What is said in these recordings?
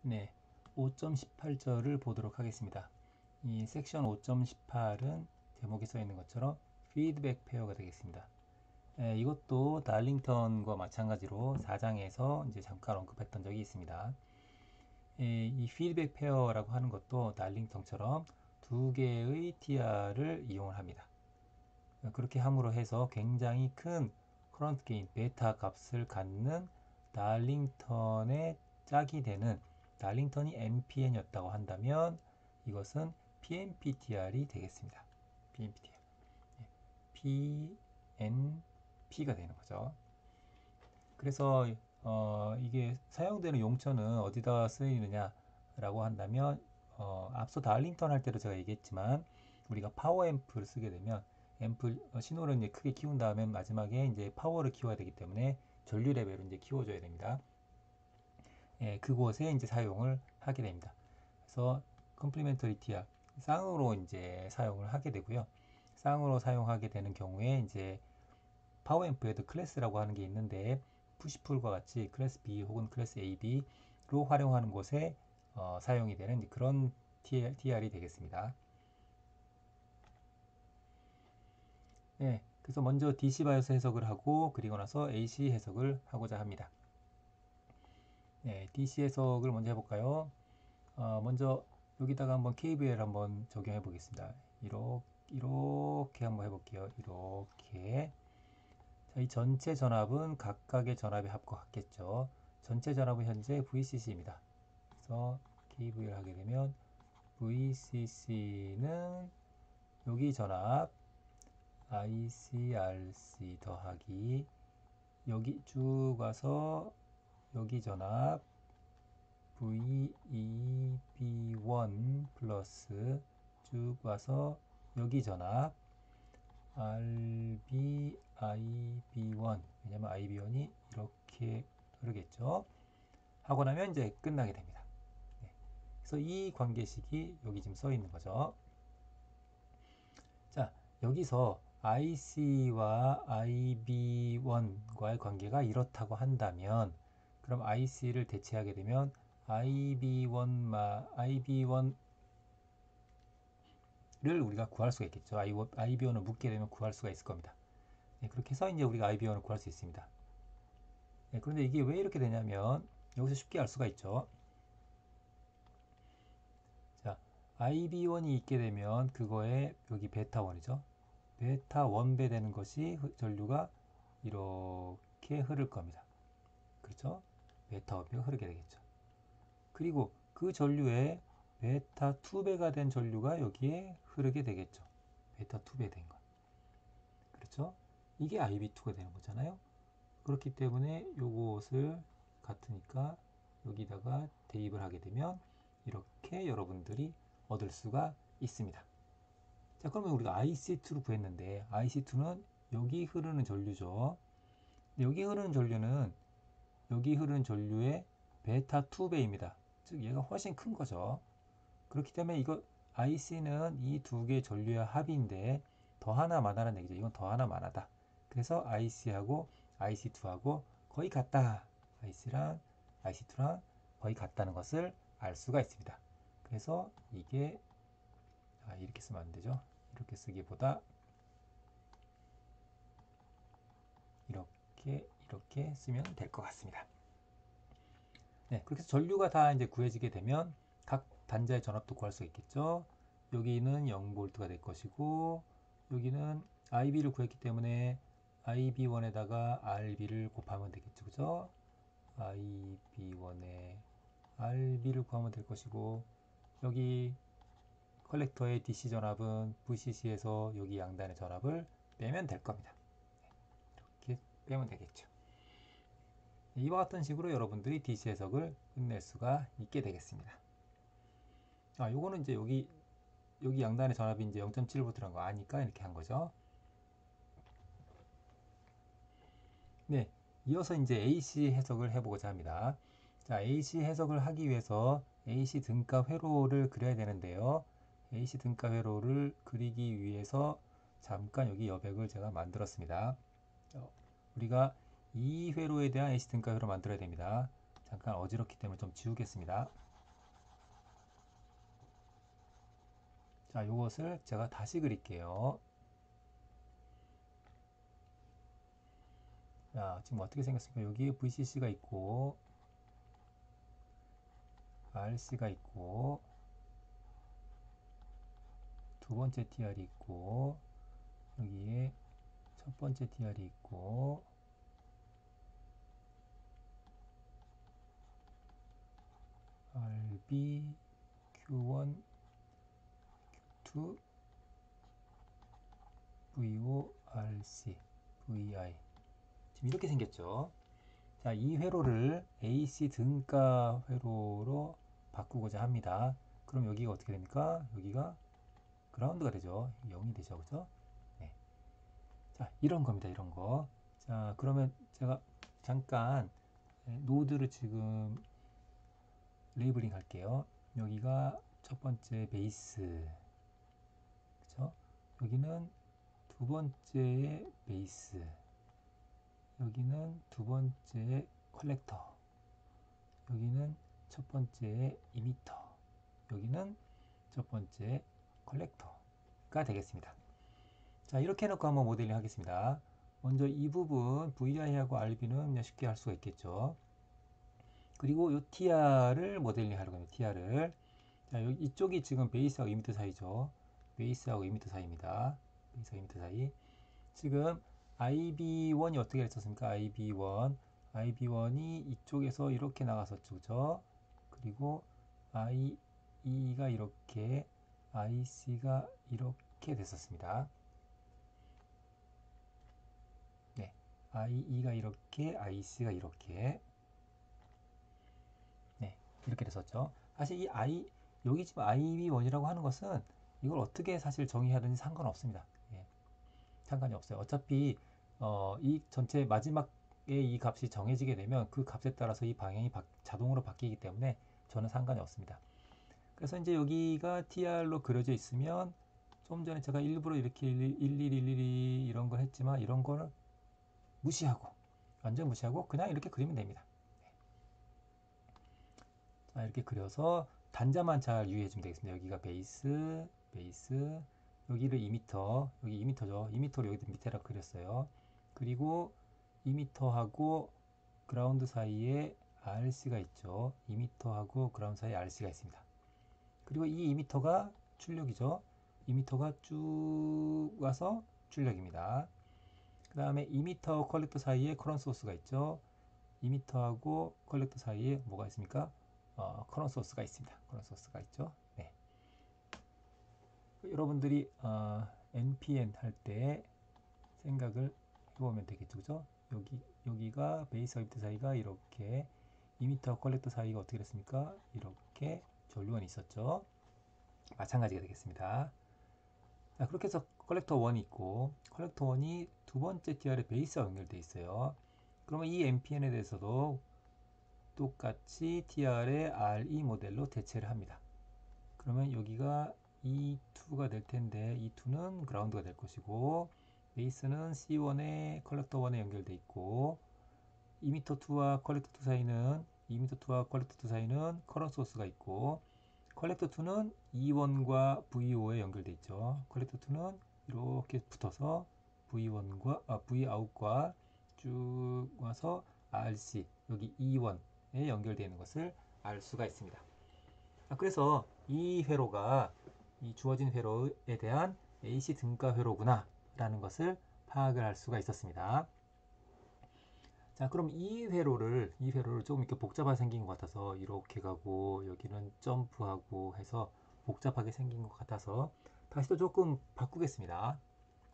네, 5.18절을 보도록 하겠습니다. 이 섹션 5.18은 제목에 써 있는 것처럼 피드백 페어가 되겠습니다. 이것도 달링턴과 마찬가지로 4장에서 이제 잠깐 언급했던 적이 있습니다. 이 피드백 페어라고 하는 것도 달링턴처럼 두 개의 TR을 이용을 합니다. 그렇게 함으로 해서 굉장히 큰 커런트 게인 베타 값을 갖는 달링턴의 짝이 되는 달링턴이 NPN이었다고 한다면 이것은 PNPTR이 되겠습니다. PNPTR. PNP가 되는 거죠. 그래서 이게 사용되는 용처는 어디다 쓰이느냐라고 한다면 앞서 달링턴 할 때도 제가 얘기했지만 우리가 파워 앰프를 쓰게 되면 앰프 신호를 이제 크게 키운 다음에 마지막에 이제 파워를 키워야 되기 때문에 전류 레벨을 이제 키워줘야 됩니다. 그곳에 이제 사용을 하게 됩니다. 그래서 컴플리멘터리 TR 쌍으로 이제 사용을 하게 되고요. 쌍으로 사용하게 되는 경우에 이제 파워 앰프에도 클래스라고 하는 게 있는데 푸시풀과 같이 클래스 B 혹은 클래스 AB로 활용하는 곳에 사용이 되는 그런 TR이 되겠습니다. 네, 그래서 먼저 DC 바이오스 해석을 하고 그리고 나서 AC 해석을 하고자 합니다. 네, DC 해석을 먼저 해볼까요? 먼저 여기다가 한번 KVL 한번 적용해 보겠습니다. 이렇게 한번 해볼게요. 이렇게. 자, 이 전체 전압은 각각의 전압의 합과 같겠죠. 전체 전압은 현재 VCC입니다. 그래서 KVL 하게 되면 VCC는 여기 전압 ICRC 더하기 여기 쭉 와서 여기 전압 VEB1 플러스 쭉 와서 여기 전압 RB IB1 왜냐면 IB1이 이렇게 흐르겠죠. 하고 나면 이제 끝나게 됩니다. 네. 그래서 이 관계식이 여기 지금 써 있는 거죠. 자, 여기서 IC와 IB1과의 관계가 이렇다고 한다면 그럼 IC를 대체하게 되면 IB1를 우리가 구할 수가 있겠죠. IB1을 묻게 되면 구할 수가 있을 겁니다. 네, 그렇게 해서 이제 우리가 IB1을 구할 수 있습니다. 네, 그런데 이게 왜 이렇게 되냐면 여기서 쉽게 알 수가 있죠. 자, IB1이 있게 되면 그거에 여기 베타1이죠. 베타 1배 되는 것이 전류가 이렇게 흐를 겁니다. 그렇죠? 베타 1배가 흐르게 되겠죠. 그리고 그 전류에 베타 2배가 된 전류가 여기에 흐르게 되겠죠. 베타 2배 된 것. 그렇죠? 이게 IB2가 되는 거잖아요. 그렇기 때문에 요것을 같으니까 여기다가 대입을 하게 되면 이렇게 여러분들이 얻을 수가 있습니다. 자, 그러면 우리가 IC2를 구했는데 IC2는 여기 흐르는 전류죠. 여기 흐르는 전류는 여기 흐르는 전류의 베타 2배입니다. 즉 얘가 훨씬 큰 거죠. 그렇기 때문에 이거 IC는 이 두 개 전류의 합인데 더하나 마나라는 얘기죠. 이건 더하나 마나다. 그래서 IC하고 IC2하고 거의 같다. IC랑 IC2랑 거의 같다는 것을 알 수가 있습니다. 그래서 이게 이렇게 쓰면 안 되죠. 이렇게 쓰기보다 이렇게 쓰면 될 것 같습니다. 네, 그렇게 해서 전류가 다 이제 구해지게 되면 각 단자의 전압도 구할 수 있겠죠. 여기는 0V가 될 것이고 여기는 IB를 구했기 때문에 IB1에다가 RB를 곱하면 되겠죠. 그죠? IB1에 RB를 구하면 될 것이고 여기 컬렉터의 DC 전압은 VCC에서 여기 양단의 전압을 빼면 될 겁니다. 이렇게 빼면 되겠죠. 이와 같은 식으로 여러분들이 DC 해석을 끝낼 수가 있게 되겠습니다. 요거는 이제 여기 양단의 전압이 이제 0.7V라는 거 아니까 이렇게 한 거죠. 네, 이어서 이제 AC 해석을 해보고자 합니다. 자, AC 해석을 하기 위해서 AC 등가 회로를 그려야 되는데요. AC 등가 회로를 그리기 위해서 잠깐 여기 여백을 제가 만들었습니다. 우리가 이 회로에 대한 AC 등가 회로 만들어야 됩니다. 잠깐 어지럽기 때문에 좀 지우겠습니다. 자, 요것을 제가 다시 그릴게요. 자, 지금 어떻게 생겼습니까? 여기에 VCC가 있고, RC가 있고, 두 번째 TR이 있고, 여기에 첫 번째 TR이 있고, RB, Q1, Q2, VO, RC, VI. 지금 이렇게 생겼죠. 자, 이 회로를 AC 등가 회로로 바꾸고자 합니다. 그럼 여기가 어떻게 됩니까? 여기가 그라운드가 되죠. 0이 되죠. 그죠? 네. 자, 이런 겁니다. 이런 거. 자, 그러면 제가 잠깐 노드를 지금 레이블링 할게요. 여기가 첫 번째 베이스. 그죠? 여기는 두 번째의 베이스. 여기는 두 번째의 컬렉터. 여기는 첫 번째의 이미터. 여기는 첫 번째 컬렉터가 되겠습니다. 자, 이렇게 해놓고 한번 모델링 하겠습니다. 먼저 이 부분 VI하고 RB는 그냥 쉽게 할 수가 있겠죠. 그리고 이 TR을 모델링 하려고 합니다. TR을. 자, 여기 이쪽이 지금 베이스하고 이미터 사이죠. 베이스하고 이미터 사이입니다. 베이스하고 이미터 사이. 지금 IB1이 어떻게 됐었습니까? IB1. IB1이 이쪽에서 이렇게 나갔었죠. 그죠? 그리고 IE가 이렇게, IC가 이렇게 됐었습니다. 네. IE가 이렇게, IC가 이렇게. 네. 이렇게 됐었죠. 사실 여기 지금 IB1이라고 하는 것은 이걸 어떻게 사실 정의해야 되는지 상관없습니다. 예. 상관이 없어요. 어차피 이 전체 마지막에 이 값이 정해지게 되면 그 값에 따라서 이 방향이 자동으로 바뀌기 때문에 저는 상관이 없습니다. 그래서 이제 여기가 TR로 그려져 있으면 좀 전에 제가 일부러 이렇게 1111 이런 걸 했지만 이런 거를 무시하고 완전 무시하고 그냥 이렇게 그리면 됩니다. 자, 이렇게 그려서 단자만 잘 유의해 주면 되겠습니다. 여기가 베이스, 베이스, 여기를 2m, 여기 2m죠. 2m로 여기 밑에다 그렸어요. 그리고 2m하고 그라운드 사이에 RC가 있죠. 2m하고 그라운드 사이에 RC가 있습니다. 그리고 이 2m가 출력이죠. 2m가 쭉 와서 출력입니다. 그 다음에 2m 컬렉터 사이에 커런 소스가 있죠. 2m하고 컬렉터 사이에 뭐가 있습니까? 커런 소스가 있습니다. 커런 소스가 있죠. 네. 여러분들이 NPN 할 때 생각을 해보면 되겠죠. 그죠? 여기가 베이스와 이미터 사이가 이렇게 2m 컬렉터 사이가 어떻게 됐습니까? 이렇게 전류원이 있었죠. 마찬가지가 되겠습니다. 자, 그렇게 해서 컬렉터 1이 있고 컬렉터 1이 두 번째 TR의 베이스와 연결되어 있어요. 그러면 이 NPN에 대해서도 똑같이 TR의 RE 모델로 대체를 합니다. 그러면 여기가 E2가 될 텐데 E2는 그라운드가 될 것이고 베이스는 C1에 컬렉터 1에 연결되어 있고 2m2와 컬렉터 2 사이는 2m2와 컬렉터 2 사이는 커런 소스가 있고 컬렉터 2는 E1과 V5에 연결되어 있죠. 컬렉터 2는 이렇게 붙어서 Vout과 쭉 와서 RC 여기 E1에 연결되어 있는 것을 알 수가 있습니다. 그래서 이 회로가 이 주어진 회로에 대한 AC 등가 회로구나 라는 것을 파악을 할 수가 있었습니다. 자, 그럼 이 회로를 조금 이렇게 복잡하게 생긴 것 같아서 이렇게 가고 여기는 점프하고 해서 복잡하게 생긴 것 같아서 다시 또 조금 바꾸겠습니다.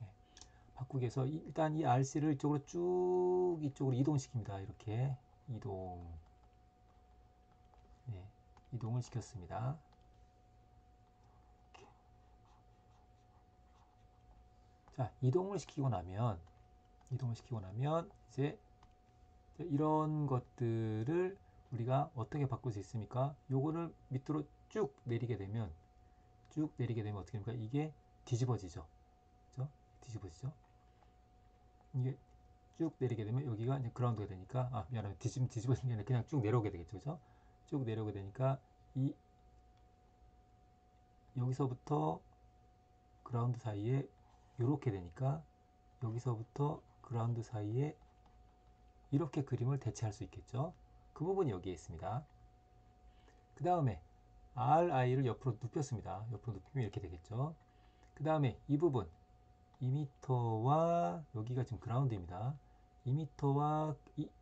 네, 바꾸기 위해서 일단 이 RC를 이쪽으로 쭉 이쪽으로 이동시킵니다. 이렇게 네, 이동을 시켰습니다. 자, 이동을 시키고 나면 이제 이런 것들을 우리가 어떻게 바꿀 수 있습니까? 요거를 밑으로 쭉 내리게 되면 어떻게 됩니까? 이게 뒤집어지죠. 그죠? 뒤집어지죠. 이게 쭉 내리게 되면 여기가 이제 그라운드가 되니까 미안해요. 뒤집어진 게 아니라 그냥 쭉 내려오게 되겠죠. 그죠? 쭉 내려오게 되니까 여기서부터 그라운드 사이에 이렇게 되니까 여기서부터 그라운드 사이에 이렇게 그림을 대체할 수 있겠죠. 그 부분이 여기에 있습니다. 그 다음에 RI를 옆으로 눕혔습니다. 옆으로 눕히면 이렇게 되겠죠. 그 다음에 이 부분 2m와 여기가 지금 그라운드입니다. 2m와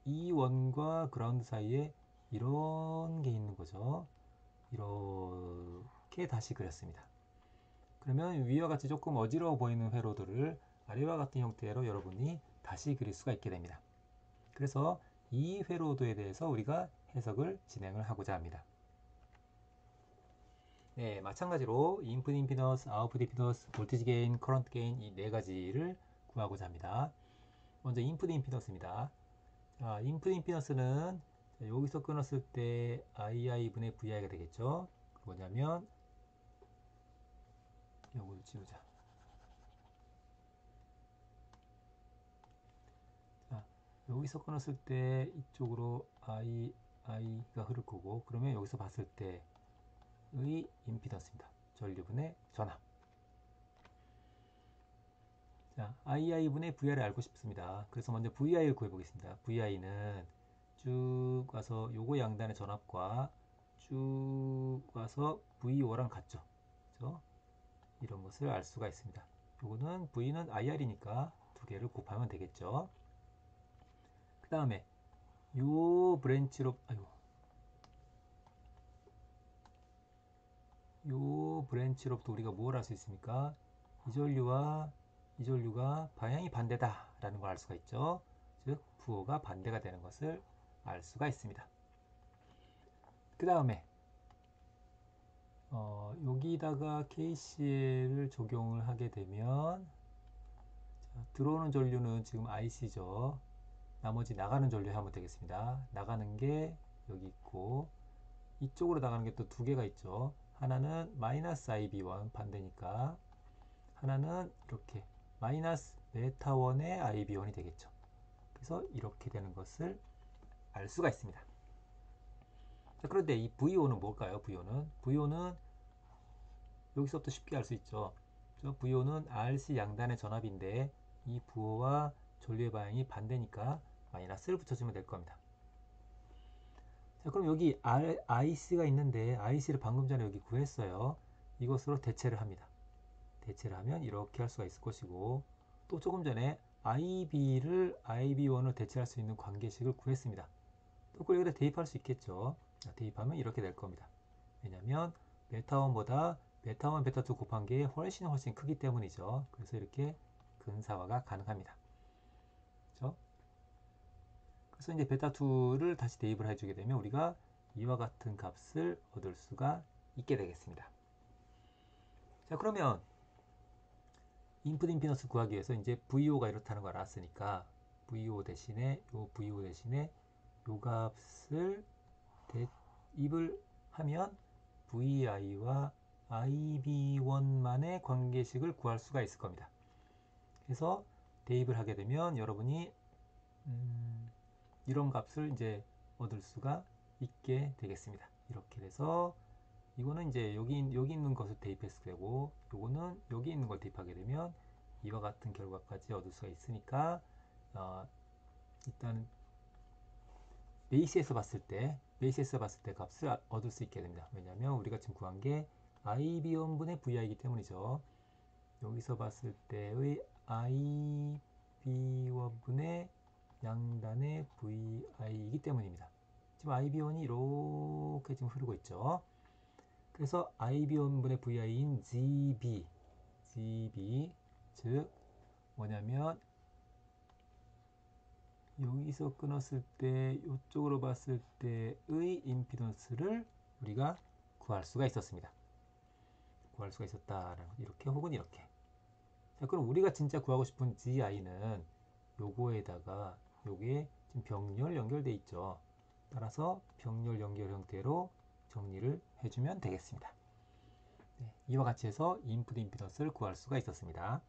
이 원과 그라운드 사이에 이런 게 있는 거죠. 이렇게 다시 그렸습니다. 그러면 위와 같이 조금 어지러워 보이는 회로도를 아래와 같은 형태로 여러분이 다시 그릴 수가 있게 됩니다. 그래서 이 회로도에 대해서 우리가 해석을 진행을 하고자 합니다. 네, 마찬가지로 인풋 임피던스, 아웃풋 임피던스, 볼티지 게인, 커런트 게인 이 네 가지를 구하고자 합니다. 먼저 인풋 임피던스입니다. 인풋 임피던스는 여기서 끊었을 때 II분의 VI가 되겠죠. 뭐냐면 이걸 지우자. 자, 여기서 끊었을 때 이쪽으로 II가 흐를 거고, 그러면 여기서 봤을 때의 임피던스입니다. 전류분의 전압. 자, II분의 VI를 알고 싶습니다. 그래서 먼저 VI를 구해보겠습니다. VI는 쭉 와서 요거 양단의 전압과 쭉 와서 VO랑 같죠. 그렇죠? 이런 것을 알 수가 있습니다. 요거는 V는 IR이니까 두 개를 곱하면 되겠죠. 그 다음에 요 브랜치로 요 브랜치로부터 우리가 뭘 알 수 있습니까? 이 전류가 방향이 반대다 라는 걸 알 수가 있죠. 즉 부호가 반대가 되는 것을 알 수가 있습니다. 그 다음에 여기다가 KCL을 적용을 하게 되면 자, 들어오는 전류는 지금 IC죠. 나머지 나가는 전류 하면 되겠습니다. 나가는 게 여기 있고 이쪽으로 나가는 게 또 두 개가 있죠. 하나는 마이너스 IB1 반대니까 하나는 이렇게 마이너스 베타1의 IB1이 되겠죠. 그래서 이렇게 되는 것을 알 수가 있습니다. 자, 그런데 이 VO는 뭘까요? VO는 여기서부터 쉽게 알 수 있죠. VO는 RC 양단의 전압인데 이 부호와 전류의 방향이 반대니까 마이너스를 붙여주면 될 겁니다. 자, 그럼 여기 IC가 있는데 IC를 방금 전에 여기 구했어요. 이것으로 대체를 합니다. 대체를 하면 이렇게 할 수가 있을 것이고 또 조금 전에 IB1을 대체할 수 있는 관계식을 구했습니다. 또 그걸 여기다 대입할 수 있겠죠. 자, 대입하면 이렇게 될 겁니다. 왜냐하면 베타1보다 베타1, 베타2 곱한 게 훨씬 크기 때문이죠. 그래서 이렇게 근사화가 가능합니다. 그렇죠? 그래서 이제 베타2를 다시 대입을 해주게 되면 우리가 이와 같은 값을 얻을 수가 있게 되겠습니다. 자, 그러면 인풋 임피던스 구하기 위해서 이제 VO가 이렇다는 걸 알았으니까 VO 대신에 요 값을 대입을 하면 VI와 IB1만의 관계식을 구할 수가 있을 겁니다. 그래서 대입을 하게 되면 여러분이 이런 값을 이제 얻을 수가 있게 되겠습니다. 이렇게 돼서 이거는 이제 여기 있는 것을 대입했을 되고 요거는 여기 있는 걸 대입하게 되면 이와 같은 결과까지 얻을 수가 있으니까 일단 베이스에서 봤을 때 값을 얻을 수 있게 됩니다. 왜냐하면 우리가 지금 구한 게 IB1분의 VI이기 때문이죠. 여기서 봤을 때의 IB1분의 양단의 VI이기 때문입니다. 지금 IB1이 이렇게 지금 흐르고 있죠. 그래서 IB1분의 VI인 GB 즉 뭐냐면 여기서 끊었을 때 이쪽으로 봤을 때의 임피던스를 우리가 구할 수가 있었습니다. 구할 수가 있었다라는 이렇게 혹은 이렇게. 자, 그럼 우리가 진짜 구하고 싶은 GI는 요거에다가 요게 지금 병렬 연결돼 있죠. 따라서 병렬 연결 형태로 정리를 해주면 되겠습니다. 네, 이와 같이 해서 인풋 임피던스를 구할 수가 있었습니다.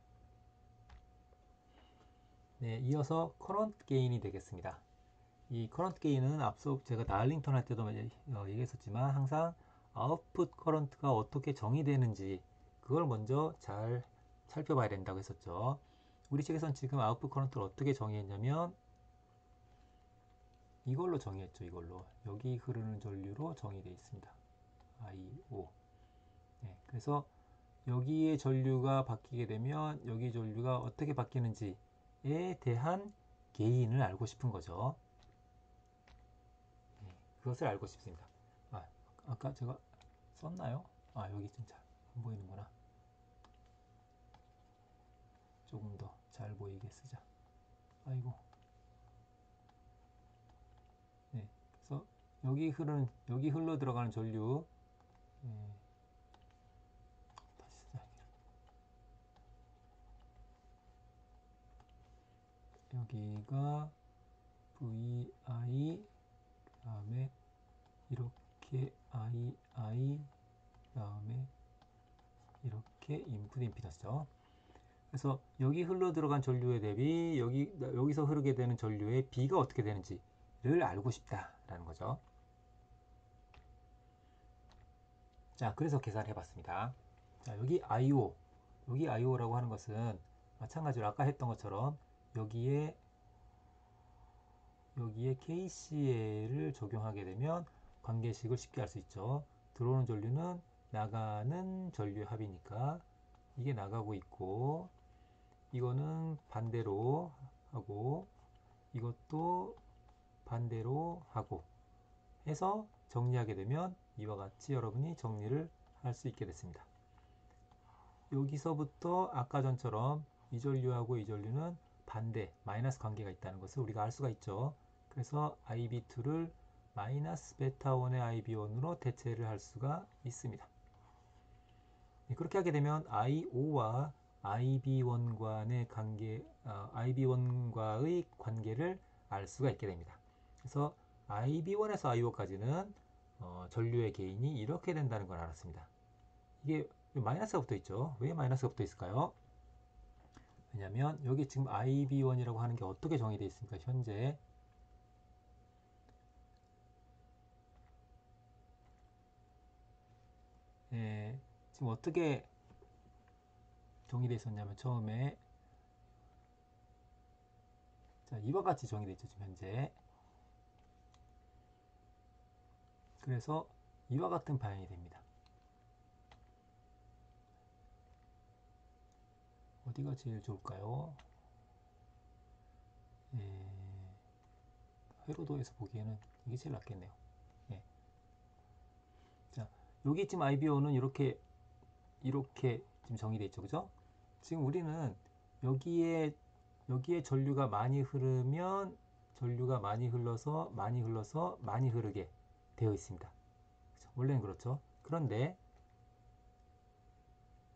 네, 이어서 커런트 게인이 되겠습니다. 이 커런트 게인은 앞서 제가 다일링턴 할 때도 얘기했었지만 항상 아웃풋 커런트가 어떻게 정의되는지 그걸 먼저 잘 살펴봐야 된다고 했었죠. 우리 책에선 지금 아웃풋 커런트를 어떻게 정의했냐면 이걸로 정의했죠. 이걸로 여기 흐르는 전류로 정의되어 있습니다. IO. 네, 그래서 여기에 전류가 바뀌게 되면 여기 전류가 어떻게 바뀌는지에 대한 개인을 알고 싶은 거죠. 네, 그것을 알고 싶습니다. 아까 제가 썼나요? 여기 좀 잘 안 보이는구나. 조금 더 잘 보이게 쓰자. 아이고. 네, 그래서 여기 흘러 들어가는 전류. 네, 다시 쓰자. 여기가 VI, 다음에 이렇게 II, 다음에 이렇게 인풋 임피던스죠. 그래서 여기 흘러 들어간 전류에 대비 여기서 흐르게 되는 전류의 B가 어떻게 되는지를 알고 싶다라는 거죠. 자, 그래서 계산해 봤습니다. 자, 여기 IO라고 하는 것은 마찬가지로 아까 했던 것처럼 여기에 KCL을 적용하게 되면 관계식을 쉽게 알 수 있죠. 들어오는 전류는 나가는 전류의 합이니까 이게 나가고 있고, 이거는 반대로 하고 이것도 반대로 하고 해서 정리하게 되면 이와 같이 여러분이 정리를 할 수 있게 됐습니다. 여기서부터 아까 전처럼 이 전류하고 이 전류는 반대, 마이너스 관계가 있다는 것을 우리가 알 수가 있죠. 그래서 IB2를 마이너스 베타1의 IB1으로 대체를 할 수가 있습니다. 그렇게 하게 되면 IO와 IB1과의 관계를 알 수가 있게 됩니다. 그래서 IB1에서 IO까지는 전류의 개인이 이렇게 된다는 걸 알았습니다. 이게 마이너스가 붙어 있죠. 왜 마이너스가 붙어 있을까요? 왜냐하면 여기 지금 IB1이라고 하는 게 어떻게 정의되어 있습니까? 현재 지금 어떻게 정의되어 있었냐면 처음에 자, 이와 같이 정의되어 있죠. 지금 현재. 그래서 이와 같은 방향이 됩니다. 어디가 제일 좋을까요? 회로도에서 보기에는 이게 제일 낫겠네요. 예. 자, 여기 지금 IBO는 이렇게 지금 정의되어 있죠. 그죠? 지금 우리는 여기에 전류가 많이 흐르면 전류가 많이 흘러서 많이 흐르게 되어 있습니다. 그렇죠? 원래는 그렇죠. 그런데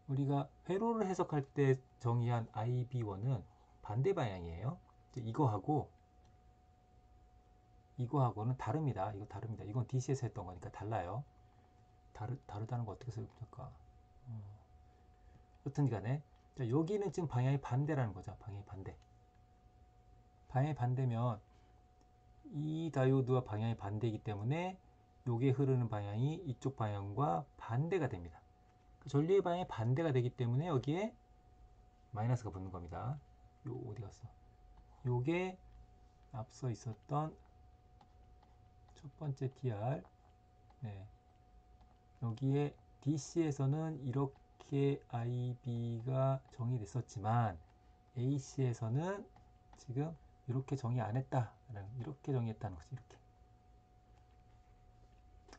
우리가 회로를 해석할 때 정의한 IB1은 반대 방향이에요. 이거하고는 다릅니다. 이거 다릅니다. 이건 DC에서 했던 거니까 달라요. 다르다는 거 어떻게 설명할까? 여튼 간에 자, 여기는 지금 방향이 반대라는 거죠. 방향이 반대. 방향이 반대면 이 다이오드와 방향이 반대이기 때문에 요게 흐르는 방향이 이쪽 방향과 반대가 됩니다. 전류의 방향이 반대가 되기 때문에 여기에 마이너스가 붙는 겁니다. 요 어디 갔어? 요게 앞서 있었던 첫 번째 TR. 네. 여기에 DC에서는 이렇게 IB가 정의됐었지만 AC에서는 지금 이렇게 정의 안 했다. 이렇게 정의했다는 거죠. 이렇게.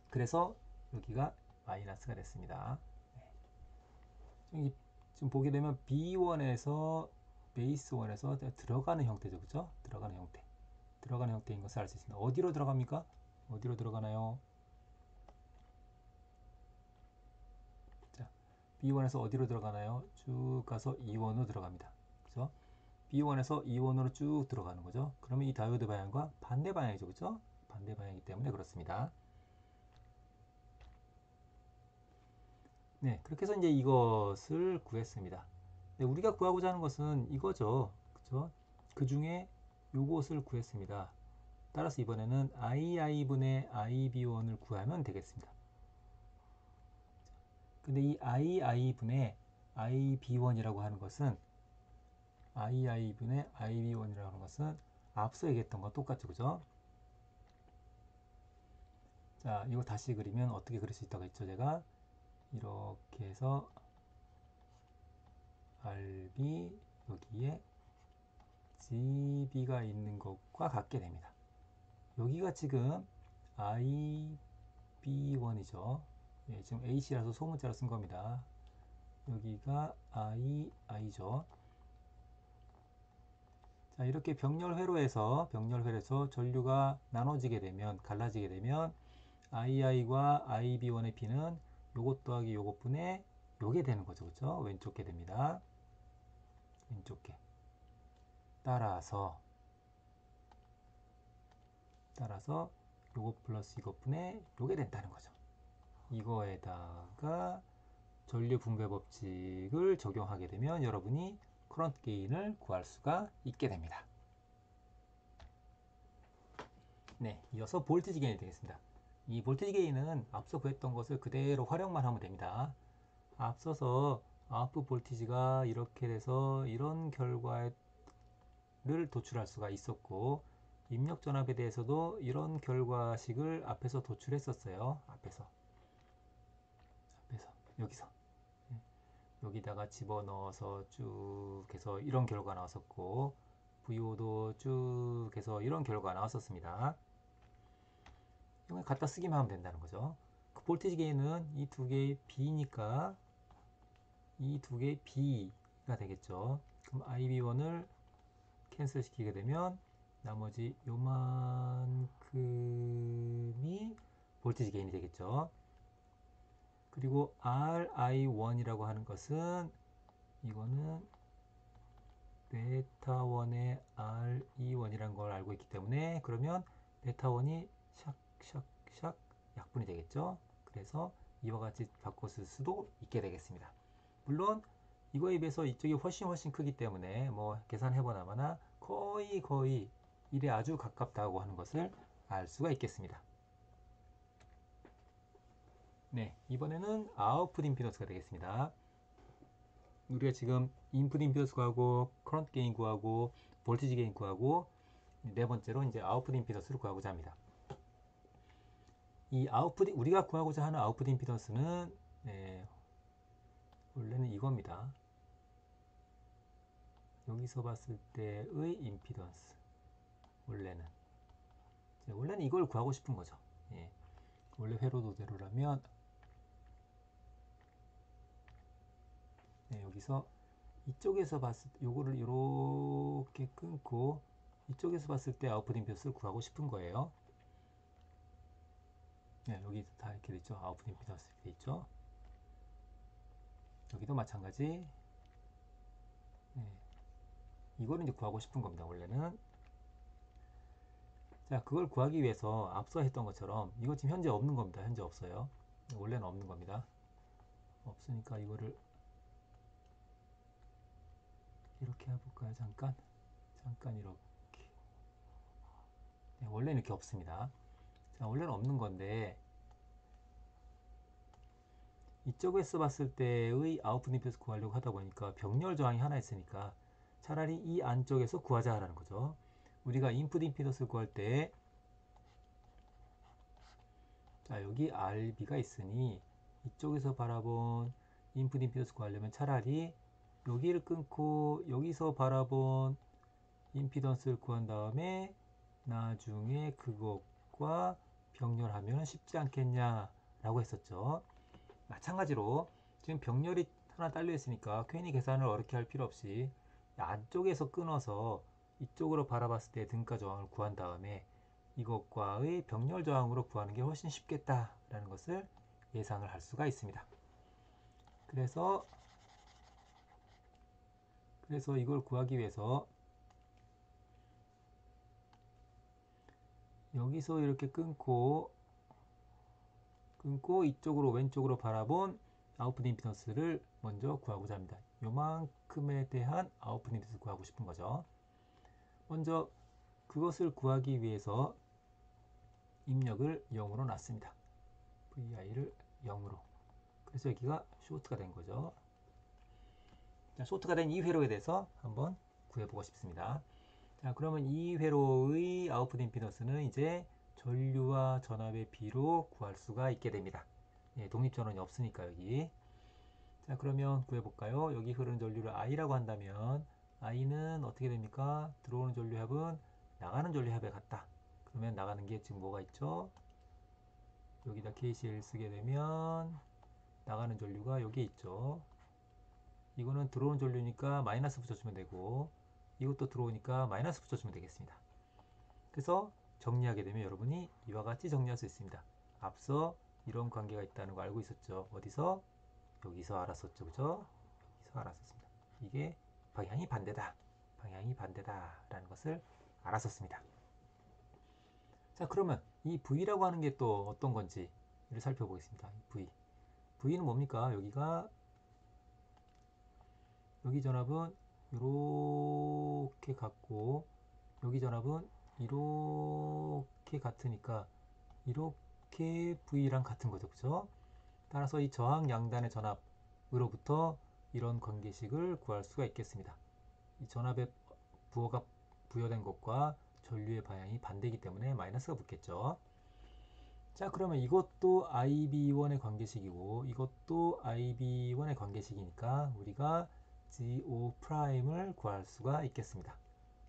그래서 여기가 마이너스가 됐습니다. 네. 지금 보게 되면 B1에서 베이스 1에서 들어가는 형태죠. 그죠? 들어가는 형태인 것을 알 수 있습니다. 어디로 들어갑니까? 어디로 들어가나요? 자, B1에서 어디로 들어가나요? 쭉 가서 E1으로 들어갑니다. 그죠? B1에서 E1으로 쭉 들어가는 거죠. 그러면 이 다이오드 방향과 반대 방향이죠. 그죠? 반대 방향이기 때문에 그렇습니다. 네, 그렇게 해서 이제 이것을 구했습니다. 네, 우리가 구하고자 하는 것은 이거죠. 그죠? 그 중에 요것을 구했습니다. 따라서 이번에는 II분의 IB1을 구하면 되겠습니다. 근데 이 II분의 IB1이라고 하는 것은 II분의 IB1이라고 하는 것은 앞서 얘기했던 거 똑같죠, 그죠? 자, 이거 다시 그리면 어떻게 그릴 수 있다고 했죠, 제가? 이렇게 해서 RB 여기에 GB가 있는 것과 같게 됩니다. 여기가 지금 IB1이죠. 예, 지금 A씨라서 소문자로 쓴 겁니다. 여기가 II죠. 자, 이렇게 병렬회로에서 전류가 나눠지게 되면, 갈라지게 되면 II과 IB1의 B는 요것 더하기 요것 분의 요게 되는 거죠. 그렇죠? 왼쪽 게 됩니다. 왼쪽 게. 따라서 요것 플러스 이것 분의 요게 된다는 거죠. 이거에다가 전류 분배 법칙을 적용하게 되면 여러분이 커런트 게인을 구할 수가 있게 됩니다. 네, 이어서 볼티지 게인이 되겠습니다. 이 볼티지 게인은 앞서 구했던 것을 그대로 활용만 하면 됩니다. 앞서서 아웃풋 볼티지가 이렇게 돼서 이런 결과를 도출할 수가 있었고, 입력 전압에 대해서도 이런 결과식을 앞에서 도출했었어요. 앞에서 여기서 여기다가 집어넣어서 쭉 해서 이런 결과가 나왔었고, VO도 쭉 해서 이런 결과가 나왔었습니다. 이걸 갖다 쓰기만 하면 된다는 거죠. 그 볼티지 게인은 이 두 개의 B니까 이 두 개의 B가 되겠죠. 그럼 IB1을 캔슬 시키게 되면 나머지 요만큼이 볼티지 게인이 되겠죠. 그리고 RI1이라고 하는 것은 이거는 베타1의 RE1이라는 걸 알고 있기 때문에 그러면 베타1이 샥샥샥 약분이 되겠죠. 그래서 이와 같이 바꿔 쓸 수도 있게 되겠습니다. 물론 이거에 비해서 이쪽이 훨씬 크기 때문에 뭐 계산해 보나마나 거의 1에 아주 가깝다고 하는 것을 알 수가 있겠습니다. 네, 이번에는 아웃풋 임피던스가 되겠습니다. 우리가 지금 인풋 임피던스 구하고 커런트 게인 구하고 볼티지 게인 구하고 네 번째로 이제 아웃풋 임피던스를 구하고자 합니다. 이 아웃풋 우리가 구하고자 하는 아웃풋 임피던스는 원래는 이겁니다. 여기서 봤을 때의 임피던스 원래는 이걸 구하고 싶은 거죠. 예. 원래 회로도대로라면 여기서 이쪽에서 봤을 때 요거를 이렇게 끊고 이쪽에서 봤을 때 아웃풋 임피던스를 구하고 싶은 거예요. 네, 여기 다 이렇게 돼 있죠. 아웃풋 임피던스 이렇게 돼 있죠. 여기도 마찬가지. 네. 이거를 이제 구하고 싶은 겁니다. 원래는. 자, 그걸 구하기 위해서 앞서 했던 것처럼 이거 지금 현재 없는 겁니다. 현재 없어요. 원래는 없는 겁니다. 없으니까 이거를 이렇게 해볼까요? 잠깐 이렇게. 네, 원래는 이렇게 없습니다. 자, 원래는 없는 건데 이쪽에서 봤을 때의 아웃풋 임피던스 구하려고 하다 보니까 병렬 저항이 하나 있으니까 차라리 이 안쪽에서 구하자라는 거죠. 우리가 인풋 임피던스 구할 때 자, 여기 RB가 있으니 이쪽에서 바라본 인풋 임피던스 구하려면 차라리 여기를 끊고 여기서 바라본 임피던스를 구한 다음에 나중에 그것과 병렬하면 쉽지 않겠냐라고 했었죠. 마찬가지로 지금 병렬이 하나 딸려 있으니까 괜히 계산을 어렵게 할 필요 없이 안쪽에서 끊어서 이쪽으로 바라봤을 때 등가 저항을 구한 다음에 이것과의 병렬 저항으로 구하는 게 훨씬 쉽겠다라는 것을 예상을 할 수가 있습니다. 그래서 이걸 구하기 위해서 여기서 이렇게 끊고 이쪽으로 왼쪽으로 바라본 아웃풋 임피던스를 먼저 구하고자 합니다. 요만큼에 대한 아웃풋 임피던스 구하고 싶은 거죠. 먼저 그것을 구하기 위해서 입력을 0으로 놨습니다. VI를 0으로. 그래서 여기가 쇼트가 된 거죠. 자, 소트가 된 이 회로에 대해서 한번 구해보고 싶습니다. 자, 그러면 이 회로의 아웃풋 임피던스는 이제 전류와 전압의 비로 구할 수가 있게 됩니다. 예, 독립전원이 없으니까 여기. 자, 그러면 구해볼까요? 여기 흐르는 전류를 I라고 한다면 I는 어떻게 됩니까? 들어오는 전류 합은 나가는 전류 합에 같다. 그러면 나가는 게 지금 뭐가 있죠? 여기다 KCL 쓰게 되면 나가는 전류가 여기에 있죠. 이거는 들어오는 전류니까 마이너스 붙여주면 되고, 이것도 들어오니까 마이너스 붙여주면 되겠습니다. 그래서 정리하게 되면 여러분이 이와 같이 정리할 수 있습니다. 앞서 이런 관계가 있다는 거 알고 있었죠. 어디서? 여기서 알았었죠. 그죠? 여기서 알았었습니다. 이게 방향이 반대다. 방향이 반대다. 라는 것을 알았었습니다. 자, 그러면 이 V라고 하는 게 또 어떤 건지를 살펴보겠습니다. V. V는 뭡니까? 여기 전압은 이렇게 같고, 여기 전압은 이렇게 같으니까 이렇게 V랑 같은 거죠. 그죠? 따라서 이 저항 양단의 전압으로부터 이런 관계식을 구할 수가 있겠습니다. 이 전압의 부여된 것과 전류의 방향이 반대이기 때문에 마이너스가 붙겠죠. 자, 그러면 이것도 IB1의 관계식이고 이것도 IB1의 관계식이니까 우리가 GO'을 구할 수가 있겠습니다.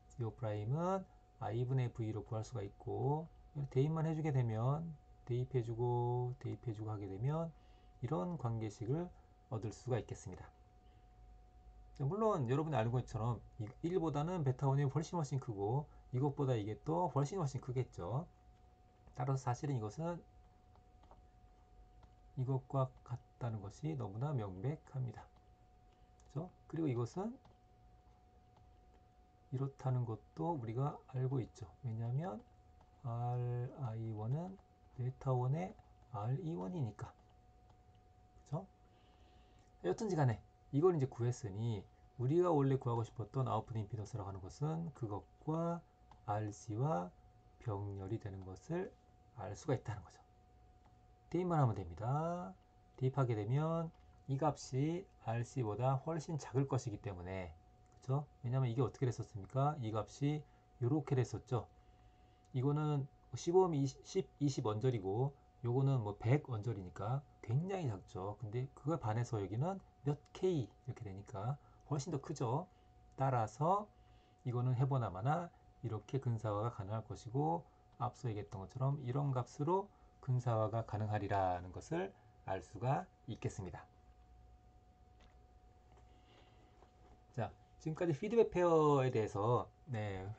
GO'은 I분의 V로 구할 수가 있고 대입만 해주게 되면 대입해주고 하게 되면 이런 관계식을 얻을 수가 있겠습니다. 물론 여러분이 알고 있는 것처럼 1보다는 베타1이 훨씬 크고 이것보다 이게 또 훨씬 크겠죠. 따라서 사실은 이것은 이것과 같다는 것이 너무나 명백합니다. 그렇죠? 그리고 이것은 이렇다는 것도 우리가 알고 있죠. 왜냐하면 RI1은 베타1의 RE1이니까. 그렇죠? 여튼지 간에 이걸 이제 구했으니 우리가 원래 구하고 싶었던 아웃풋 임피던스라고 하는 것은 그것과 RC와 병렬이 되는 것을 알 수가 있다는 거죠. 대입만 하면 됩니다. 대입하게 되면 이 값이 RC보다 훨씬 작을 것이기 때문에 그렇죠? 왜냐하면 이게 어떻게 됐었습니까? 이 값이 이렇게 됐었죠. 이거는 15음 20 언저리고 요거는 뭐 100 언저리니까 굉장히 작죠. 근데 그걸 반해서 여기는 몇 K 이렇게 되니까 훨씬 더 크죠. 따라서 이거는 해보나마나 이렇게 근사화가 가능할 것이고 앞서 얘기했던 것처럼 이런 값으로 근사화가 가능하리라는 것을 알 수가 있겠습니다. 자, 지금까지 피드백 페어에 대해서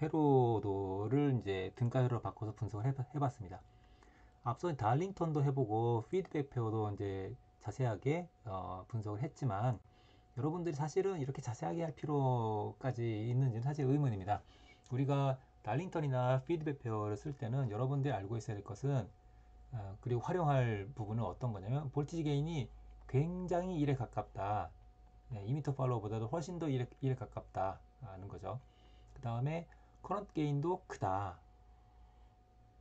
회로도를 이제 등가 회로로 바꿔서 분석을 해봤습니다. 앞서 달링턴도 해보고 피드백 페어도 이제 자세하게 분석을 했지만 여러분들이 사실은 이렇게 자세하게 할 필요까지 있는지는 사실 의문입니다. 우리가 달링턴이나 피드백 페어를 쓸 때는 여러분들이 알고 있어야 될 것은 그리고 활용할 부분은 어떤 거냐면 볼티지 게인이 굉장히 1에 가깝다. 이미터 팔로우보다도 훨씬 더 1에 가깝다는 거죠. 그 다음에 커런트 게인도 크다.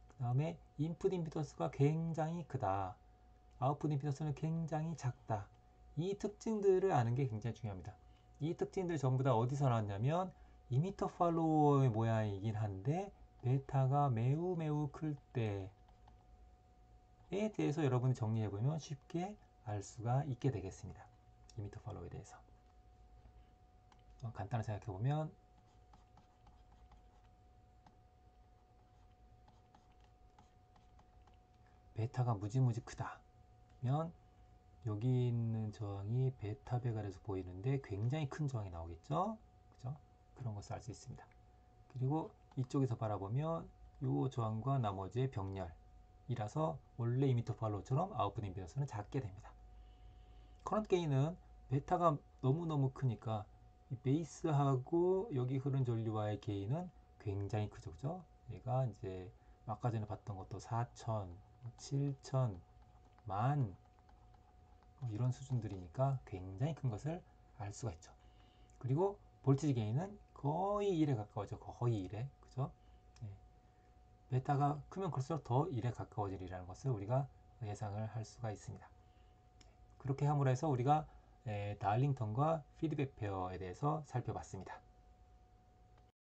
그 다음에 인풋 임피던스가 굉장히 크다. 아웃풋 임피던스는 굉장히 작다. 이 특징들을 아는 게 굉장히 중요합니다. 이 특징들 전부 다 어디서 나왔냐면 이미터 팔로워의 모양이긴 한데 베타가 매우 클 때에 대해서 여러분이 정리해보면 쉽게 알 수가 있게 되겠습니다. 이미터 팔로워에 대해서 간단하게 생각해보면 베타가 무지무지 크다 면 여기 있는 저항이 베타 배갈에서 보이는데 굉장히 큰 저항이 나오겠죠. 그죠? 그런 것을 알 수 있습니다. 그리고 이쪽에서 바라보면 이 저항과 나머지의 병렬이라서 원래 이미터 팔로우처럼 아웃풋 임피던스는 작게 됩니다. 커런트 게인은 베타가 너무너무 크니까 이 베이스하고 여기 흐른 전류와의 게인은 굉장히 크죠. 그죠? 얘가 이제 아까 전에 봤던 것도 4,000, 7,000, 만 이런 수준들이니까 굉장히 큰 것을 알 수가 있죠. 그리고 볼티지 게인은 거의 1에 가까워져. 거의 1에. 그죠? 네. 베타가 크면 클수록 더 1에 가까워지리라는 것을 우리가 예상을 할 수가 있습니다. 그렇게 함으로 해서 우리가 달링턴과 피드백 페어에 대해서 살펴봤습니다.